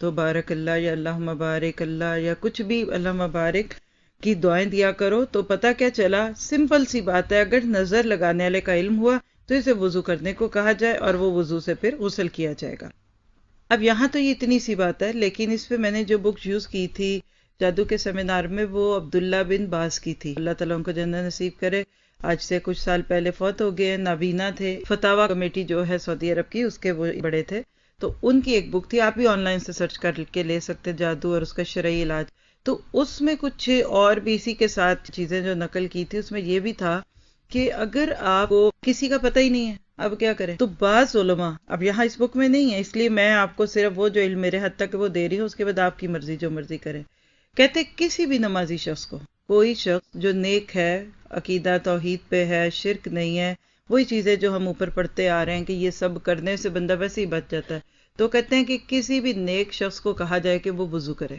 تو بارک اللہ یا اللہم بارک اللہ یا کچھ بھی اللہم بارک کی دعائیں دیا کرو. تو پتہ کیا چلا، سمپل سی بات ہے، اگر نظر لگانے والے کا علم ہوا تو اسے وضو کرنے کو کہا جائے اور وہ وضو سے پھر غسل کیا جائے گا. اب یہاں تو یہ اتنی سی بات ہے، لیکن اس پہ میں نے جو بک یوز کی تھی جادو کے سیمینار میں، وہ عبداللہ بن باز کی تھی. اللہ تعالیٰ ان کو جنت نصیب کرے. آج سے کچھ سال پہلے فوت ہو گئے. نابینا تھے، فتاوا کمیٹی جو ہے سعودی عرب کی، اس کے وہ بڑے تھے. تو ان کی ایک بک تھی، آپ بھی آن لائن سے سرچ کر کے لے سکتے، جادو اور اس کا شرعی علاج. تو اس میں کچھ اور بھی اسی کے ساتھ چیزیں جو نقل کی تھی، اس میں یہ بھی تھا کہ اگر آپ کو کسی کا پتہ ہی نہیں ہے اب کیا کریں، تو بعض علماء، اب یہاں اس بک میں نہیں ہے اس لیے میں آپ کو صرف وہ جو علم میرے حد تک وہ دے رہی ہوں، اس کے بعد آپ کی مرضی جو مرضی کریں. کہتے کسی بھی نمازی شخص کو، کوئی شخص جو نیک ہے، عقیدہ توحید پہ ہے، شرک نہیں ہے، وہی چیزیں جو ہم اوپر پڑھتے آ رہے ہیں کہ یہ سب کرنے سے بندہ ویسے ہی بچ جاتا ہے، تو کہتے ہیں کہ کسی بھی نیک شخص کو کہا جائے کہ وہ وضو کرے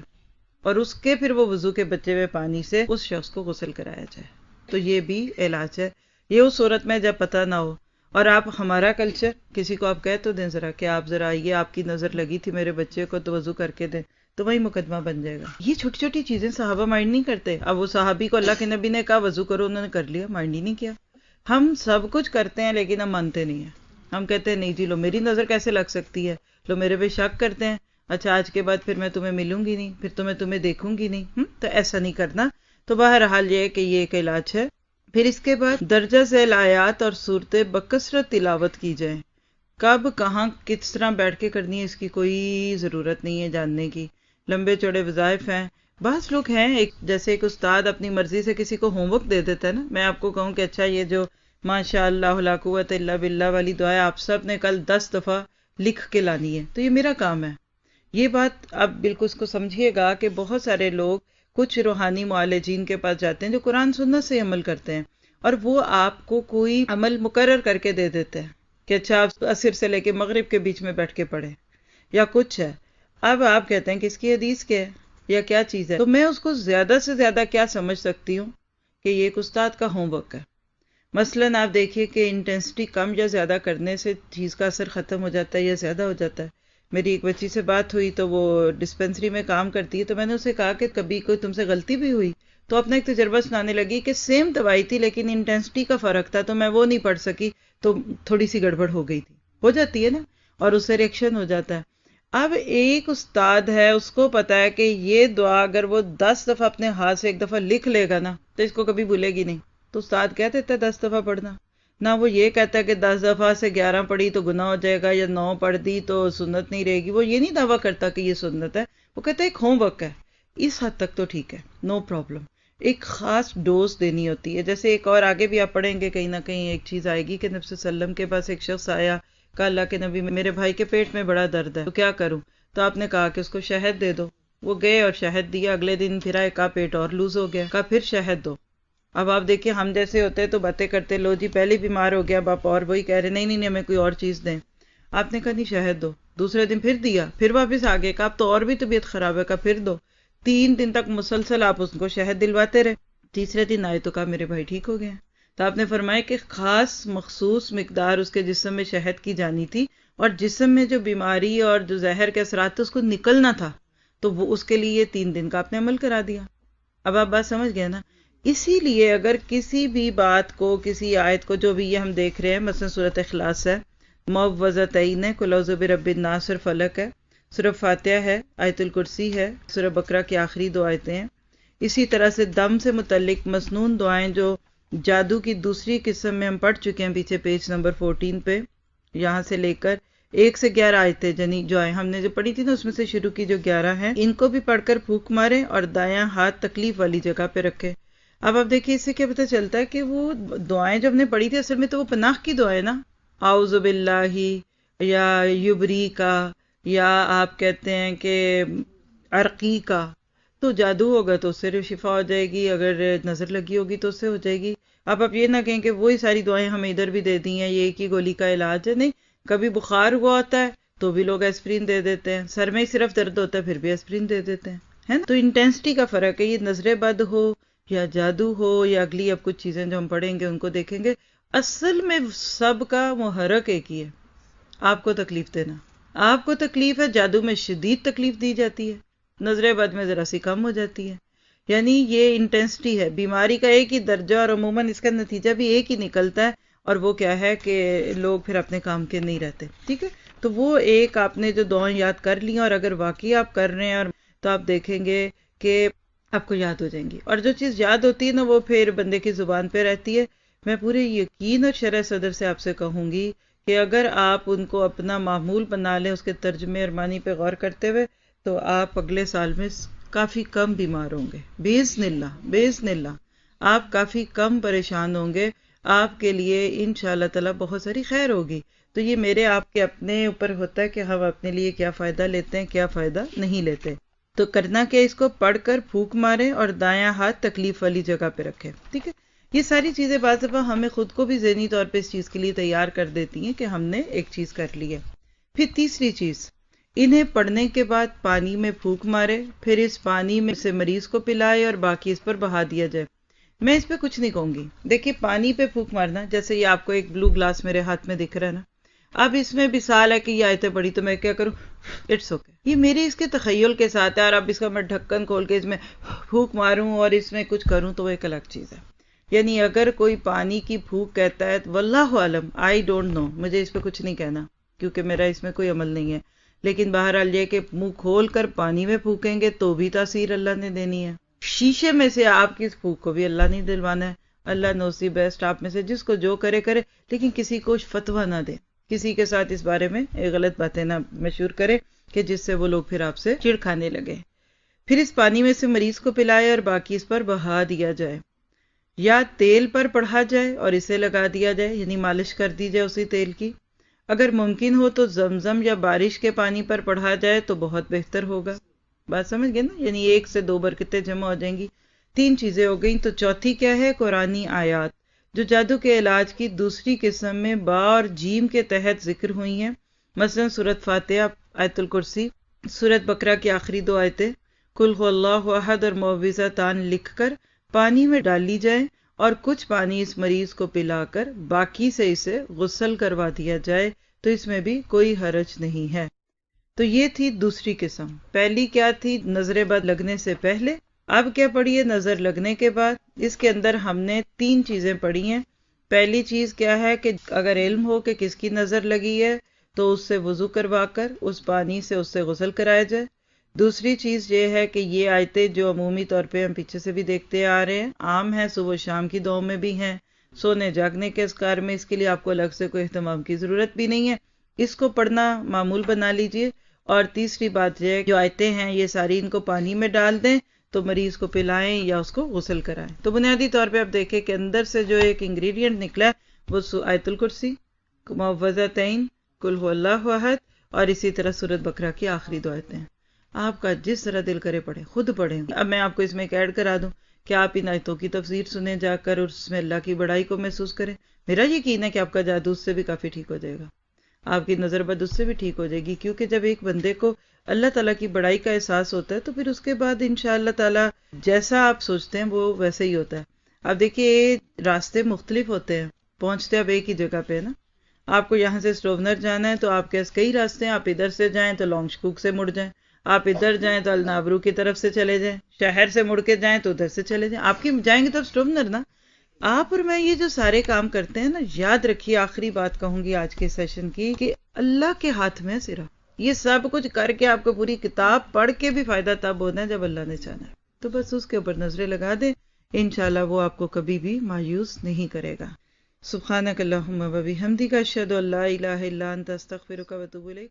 اور اس کے پھر وہ وضو کے بچے ہوئے پانی سے اس شخص کو غسل کرایا جائے. تو یہ بھی علاج ہے. یہ اس صورت میں جب پتہ نہ ہو، اور آپ ہمارا کلچر کسی کو آپ کہہ تو دیں ذرا کہ آپ ذرا آئیے، آپ کی نظر لگی تھی میرے بچے کو تو وضو کر کے دیں، تو وہی مقدمہ بن جائے گا. یہ چھوٹی چھوٹی چیزیں صحابہ مائنڈ نہیں کرتے. اب وہ صحابی کو اللہ کے نبی نے کہا وضو کرو، انہوں نے کر لیا، مائنڈ ہی نہیں کیا. ہم سب کچھ کرتے ہیں لیکن ہم مانتے نہیں ہیں. ہم کہتے ہیں نہیں جی، لو میری نظر کیسے لگ سکتی ہے، لو میرے پہ شک کرتے ہیں، اچھا آج کے بعد پھر میں تمہیں ملوں گی نہیں، پھر تمہیں دیکھوں گی نہیں. تو ایسا نہیں کرنا. تو بہرحال یہ کہ یہ ایک علاج ہے. پھر اس کے بعد درجہ ذیل آیات اور صورتیں بکثرت تلاوت کی جائیں. کب کہاں کس طرح بیٹھ کے کرنی ہے اس کی کوئی ضرورت نہیں ہے جاننے کی. لمبے چوڑے وظائف ہیں. بعض لوگ ہیں جیسے ایک استاد اپنی مرضی سے کسی کو ہوم ورک دے دیتا ہے نا. میں آپ کو کہوں کہ اچھا یہ جو ماشاء اللہ لا قوت الا باللہ والی دعائیں آپ سب نے کل 10 دفعہ لکھ کے لانی ہے، تو یہ میرا کام ہے. یہ بات آپ بالکل اس کو سمجھیے گا کہ بہت سارے لوگ کچھ روحانی معالجین کے پاس جاتے ہیں جو قرآن سنت سے عمل کرتے ہیں، اور وہ آپ کو کوئی عمل مقرر کر کے دے دیتے ہیں کہ اچھا آپ عصر سے لے کے مغرب کے بیچ میں بیٹھ کے پڑھیں یا کچھ ہے. اب آپ کہتے ہیں کہ اس کی حدیث کیا ہے یا کیا چیز ہے، تو میں اس کو زیادہ سے زیادہ کیا سمجھ سکتی ہوں کہ یہ ایک استاد کا ہوم ورک ہے. مثلاً آپ دیکھیے کہ انٹینسٹی کم یا زیادہ کرنے سے چیز کا اثر ختم ہو جاتا ہے یا زیادہ ہو جاتا ہے. میری ایک بچی سے بات ہوئی تو وہ ڈسپینسری میں کام کرتی ہے، تو میں نے اسے کہا کہ کبھی کوئی تم سے غلطی بھی ہوئی، تو اپنا ایک تجربہ سنانے لگی کہ سیم دوائی تھی لیکن انٹینسٹی کا فرق تھا، تو میں وہ نہیں پڑھ سکی تو تھوڑی سی گڑبڑ ہو گئی تھی. ہو جاتی ہے نا، اور اس سے ریئیکشن ہو جاتا ہے. اب ایک استاد ہے، اس کو پتا ہے کہ یہ دعا اگر وہ 10 دفعہ اپنے ہاتھ سے ایک دفعہ لکھ لے گا نا تو اس کو کبھی بھولے گی نہیں. تو استاد کہہ دیتا ہے 10 دفعہ پڑھنا، نہ وہ یہ کہتا ہے کہ 10 دفعہ سے 11 پڑھی تو گناہ ہو جائے گا یا 9 پڑھ دی تو سنت نہیں رہے گی. وہ یہ نہیں دعویٰ کرتا کہ یہ سنت ہے، وہ کہتا ہے ایک ہوم ورک ہے. اس حد تک تو ٹھیک ہے، نو پرابلم. ایک خاص ڈوز دینی ہوتی ہے. جیسے ایک اور آگے بھی آپ پڑھیں گے کہیں نہ کہیں ایک چیز آئے گی کہ نبی صلی اللہ علیہ وسلم کے پاس ایک شخص آیا، کہا اللہ کے نبی میرے بھائی کے پیٹ میں بڑا درد ہے تو کیا کروں، تو آپ نے کہا کہ اس کو شہد دے دو. وہ گئے اور شہد دیا، اگلے دن پھر آئے، کہا پیٹ اور لوز ہو گیا، کہا پھر شہد دو. اب آپ دیکھیں ہم جیسے ہوتے تو باتیں کرتے، لو جی پہلے بیمار ہو گیا باپ، اور وہی کہہ رہے نہیں ہمیں کوئی اور چیز دیں. آپ نے کہا نہیں شہد دو. دوسرے دن پھر دیا، پھر واپس آ گئے، کہا اب تو اور بھی طبیعت خراب ہے، کہا پھر دو. 3 دن تک مسلسل آپ اس کو شہد دلواتے رہے. تیسرے دن آئے تو کہا میرے بھائی ٹھیک ہو گئے. تو آپ نے فرمایا کہ خاص مخصوص مقدار اس کے جسم میں شہد کی جانی تھی، اور جسم میں جو بیماری اور جو زہر کے اثرات تھے اس کو نکلنا تھا، تو وہ اس کے لیے 3 دن کا آپ نے عمل کرا دیا. اب آپ بات سمجھ گئے نا. اسی لیے اگر کسی بھی بات کو، کسی آیت کو، جو بھی یہ ہم دیکھ رہے ہیں، مثلا سورۃ اخلاص ہے، معوذتین ہے، قل اعوذ برب الناس اور فلق ہے، سورۃ فاتحہ ہے، آیت الکرسی ہے، سورۃ بقرہ کی آخری 2 آیتیں ہیں. اسی طرح سے دم سے متعلق مسنون دعائیں جو جادو کی دوسری قسم میں ہم پڑھ چکے ہیں پیچھے پیج نمبر 14 پہ، یہاں سے لے کر 1 سے 11 آیتیں یعنی جو ہم نے جو پڑھی تھی نا اس میں سے شروع کی جو 11 ہیں، ان کو بھی پڑھ کر پھونک مارے اور دایاں ہاتھ تکلیف والی جگہ پہ رکھے. اب آپ دیکھیے اس سے کیا پتہ چلتا ہے کہ وہ دعائیں جو ہم نے پڑھی تھی اصل میں تو وہ پناہ کی دعائیں نا، اعوذ باللہ یا یبری کا، یا آپ کہتے ہیں کہ عرقی کا. تو جادو ہوگا تو اس سے شفا ہو جائے گی، اگر نظر لگی ہوگی تو اس سے ہو جائے گی. اب آپ یہ نہ کہیں کہ وہی ساری دعائیں ہمیں ادھر بھی دے دی ہیں، یہ ایک ہی گولی کا علاج ہے. نہیں، کبھی بخار ہوا ہوتا ہے تو بھی لوگ ایسپرین دے دیتے ہیں، سر میں ہی صرف درد ہوتا ہے پھر بھی ایسپرین دے دیتے ہیں، ہے نا. تو انٹینسٹی کا فرق ہے. یہ نظر بد ہو یا جادو ہو یا اگلی اب کچھ چیزیں جو ہم پڑھیں گے ان کو دیکھیں گے، اصل میں سب کا محرک ایک ہی ہے، آپ کو تکلیف دینا. آپ کو تکلیف ہے، جادو میں شدید تکلیف دی جاتی ہے، نظر بد میں ذرا سی کم ہو جاتی ہے. یعنی یہ انٹینسٹی ہے، بیماری کا ایک ہی درجہ اور عموماً اس کا نتیجہ بھی ایک ہی نکلتا ہے، اور وہ کیا ہے کہ لوگ پھر اپنے کام کے نہیں رہتے. ٹھیک ہے، تو وہ ایک آپ نے جو دعائیں یاد کر لی، اور اگر واقعی آپ کر رہے ہیں اور تو آپ دیکھیں گے کہ آپ کو یاد ہو جائیں گی. اور جو چیز یاد ہوتی ہے نا وہ پھر بندے کی زبان پہ رہتی ہے. میں پورے یقین اور شرح صدر سے آپ سے کہوں گی کہ اگر آپ ان کو اپنا معمول بنا لیں، اس کے ترجمے اور معنی پہ غور کرتے ہوئے، تو آپ اگلے سال میں کافی کم بیمار ہوں گے. باذن اللہ، باذن اللہ آپ کافی کم پریشان ہوں گے. آپ کے لیے انشاءاللہ تعالی بہت ساری خیر ہوگی. تو یہ میرے آپ کے اپنے اوپر ہوتا ہے کہ ہم اپنے لیے کیا فائدہ لیتے ہیں، کیا فائدہ نہیں لیتے. تو کرنا کیا، اس کو پڑھ کر پھونک ماریں اور دایاں ہاتھ تکلیف والی جگہ پہ رکھیں. ٹھیک ہے، یہ ساری چیزیں بعض دفعہ ہمیں خود کو بھی ذہنی طور پہ اس چیز کے لیے تیار کر دیتی ہیں کہ ہم نے ایک چیز کر لی ہے. پھر تیسری چیز، انہیں پڑھنے کے بعد پانی میں پھونک مارے، پھر اس پانی میں سے مریض کو پلائے اور باقی اس پر بہا دیا جائے. میں اس پہ کچھ نہیں کہوں گی. دیکھیے پانی پہ پھونک مارنا، جیسے یہ آپ کو ایک بلو گلاس میرے ہاتھ میں دکھ رہا ہے نا، اب اس میں مثال ہے کہ یہ آیتیں پڑھی تو میں کیا کروں، اٹس اوکے. یہ میری اس کے تخیل کے ساتھ ہے، اور اب اس کا میں ڈھکن کھول کے اس میں پھونک ماروں اور اس میں کچھ کروں تو وہ ایک الگ چیز ہے. یعنی اگر کوئی پانی کی پھونک کہتا ہے تو واللہ عالم، آئی ڈونٹ نو، مجھے اس پہ کچھ نہیں کہنا کیونکہ میرا اس میں کوئی عمل نہیں ہے. لیکن بہرحال یہ کہ منہ کھول کر پانی میں پھونکیں گے تو بھی تاثیر اللہ نے دینی ہے. شیشے میں سے آپ کی اس پھونک کو بھی اللہ نے دلوانا ہے. اللہ نوز دی بیسٹ. آپ میں سے جس کو جو کرے کرے، لیکن کسی کو فتویٰ نہ دے، کسی کے ساتھ اس بارے میں غلط باتیں نہ مشہور کرے کہ جس سے وہ لوگ پھر آپ سے چڑ کھانے لگے. پھر اس پانی میں سے مریض کو پلائے اور باقی اس پر بہا دیا جائے، یا تیل پر پڑھا جائے اور اسے لگا دیا جائے، یعنی مالش کر دی جائے اسی تیل کی. اگر ممکن ہو تو زمزم یا بارش کے پانی پر پڑھا جائے تو بہت بہتر ہوگا. بات سمجھ گئے نا، یعنی 1 سے 2 برکتیں جمع ہو جائیں گی. 3 چیزیں ہو گئیں. تو چوتھی کیا ہے، قرآنی آیات جو جادو کے علاج کی دوسری قسم میں با اور جیم کے تحت ذکر ہوئی ہیں. مثلا سورۃ فاتحہ، آیت الکرسی، سورۃ بقرہ کی آخری 2 آیتیں، قل هو اللہ احد اور معوذتان لکھ کر پانی میں ڈال لی جائے اور کچھ پانی اس مریض کو پلا کر باقی سے اسے غسل کروا دیا جائے تو اس میں بھی کوئی حرج نہیں ہے. تو یہ تھی دوسری قسم. پہلی کیا تھی، نظر بد لگنے سے پہلے. اب کیا پڑھیے، نظر لگنے کے بعد. اس کے اندر ہم نے 3 چیزیں پڑھی ہیں. پہلی چیز کیا ہے کہ اگر علم ہو کہ کس کی نظر لگی ہے تو اس سے وضو کروا کر اس پانی سے اس سے غسل کرایا جائے. دوسری چیز یہ ہے کہ یہ آیتیں جو عمومی طور پہ ہم پیچھے سے بھی دیکھتے آ رہے ہیں، عام ہیں، صبح و شام کی دعاؤں میں بھی ہیں، سونے جاگنے کے اذکار میں، اس کے لیے آپ کو الگ سے کوئی اہتمام کی ضرورت بھی نہیں ہے. اس کو پڑھنا معمول بنا لیجئے. اور تیسری بات یہ ہے جو آیتیں ہیں یہ ساری ان کو پانی میں ڈال دیں تو مریض کو پلائیں یا اس کو غسل کرائیں. تو بنیادی طور پہ آپ دیکھیں کہ اندر سے جو ایک انگریڈینٹ نکلا ہے وہ آیت الکرسی، معوذتین، قل هو اللہ احد، اور اسی طرح سورۃ بقرہ کی آخری 2 آیتیں. آپ کا جس طرح دل کرے پڑھیں، خود پڑھیں. اب میں آپ کو اس میں ایک ایڈ کرا دوں کہ آپ ان آیتوں کی تفسیر سنیں جا کر اور اس میں اللہ کی بڑائی کو محسوس کریں. میرا یقین ہے کہ آپ کا جادو اس سے بھی کافی ٹھیک ہو جائے گا، آپ کی نظر بد اس سے بھی ٹھیک ہو جائے گی. کیونکہ جب ایک بندے کو اللہ تعالیٰ کی بڑائی کا احساس ہوتا ہے تو پھر اس کے بعد انشاءاللہ تعالیٰ جیسا آپ سوچتے ہیں وہ ویسے ہی ہوتا ہے. اب دیکھیے راستے مختلف ہوتے ہیں، پہنچتے اب ایک ہی جگہ پہ نا. آپ کو یہاں سے سٹوونر جانا ہے تو آپ کے پاس کئی راستے ہیں. آپ ادھر سے جائیں تو لانگ شکوک سے مڑ جائیں، آپ ادھر جائیں تو النابرو کی طرف سے چلے جائیں، شہر سے مڑ کے جائیں تو ادھر سے چلے جائیں. آپ کی جائیں گے تو سٹوونر نا. آپ اور میں یہ جو سارے کام کرتے ہیں نا، یاد رکھیے، آخری بات کہوں گی آج کے سیشن کی، کہ اللہ کے ہاتھ میں صرف یہ سب کچھ کر کے آپ کو پوری کتاب پڑھ کے بھی فائدہ تب ہونا ہے جب اللہ نے چاہنا ہے. تو بس اس کے اوپر نظریں لگا دیں، انشاءاللہ وہ آپ کو کبھی بھی مایوس نہیں کرے گا. سبحانک اللہم و بحمدک، اشہد ان لا الہ الا انت، استغفرک و اتوب الیک.